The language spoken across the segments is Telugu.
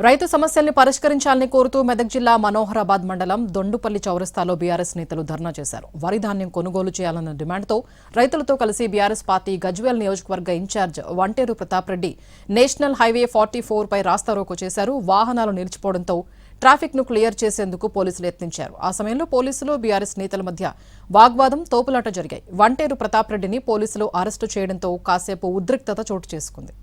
రైతు సమస్యల్ని పరిష్కరించాలని కోరుతూ మెదక్ జిల్లా మనోహరాబాద్ మండలం దొండుపల్లి చౌరస్తాలో బీఆర్ఎస్ నేతలు ధర్నా చేశారు. వరి ధాన్యం కొనుగోలు చేయాలన్న డిమాండ్తో రైతులతో కలిసి బీఆర్ఎస్ పార్టీ గజ్వేల్ నియోజకవర్గ incharge Vanteru Pratap Reddy national highway 44 పై రాస్తారోకో చేశారు. వాహనాలు నిలిచిపోవడంతో ట్రాఫిక్ ను క్లియర్ చేసేందుకు పోలీసులు యత్నించారు. ఆ సమయంలో పోలీసులు బీఆర్ఎస్ నేతల మధ్య వాగ్వాదం తోపులాట జరిగాయి. వంటేరు ప్రతాప్ రెడ్డిని పోలీసులు అరెస్టు చేయడంతో కాసేపు ఉద్రిక్తత చోటు చేసుకుంది.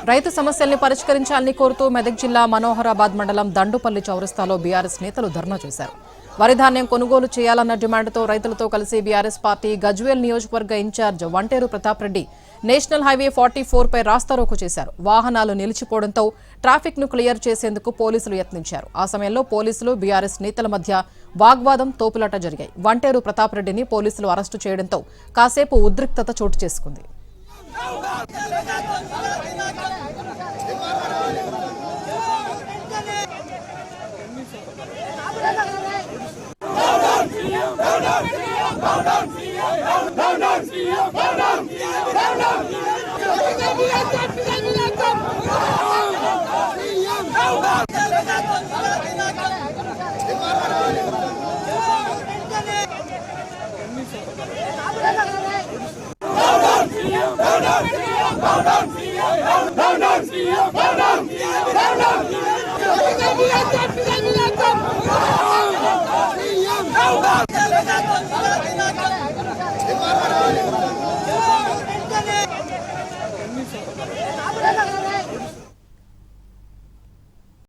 రైతు సమస్యల్ని పరిష్కరించాలని కోరుతూ మెదక్ జిల్లా మనోహరాబాద్ మండలం దండుపల్లి చౌరస్తాలో బీఆర్ఎస్ నేతలు ధర్నా చేశారు. వరి ధాన్యం కొనుగోలు చేయాలన్న డిమాండ్తో రైతులతో కలిసి బీఆర్ఎస్ పార్టీ గజ్వేల్ నియోజకవర్గ incharge Vanteru Pratap Reddy national highway 44 పై రాస్తారోకో చేశారు. వాహనాలు నిలిచిపోవడంతో ట్రాఫిక్ ను క్లియర్ చేసేందుకు పోలీసులు యత్నించారు. ఆ సమయంలో పోలీసులు బీఆర్ఎస్ నేతల మధ్య వాగ్వాదం తోపులాట జరిగాయి. వంటేరు ప్రతాప్ రెడ్డిని పోలీసులు అరెస్టు చేయడంతో కాసేపు ఉద్రిక్తత చోటు చేసుకుంది.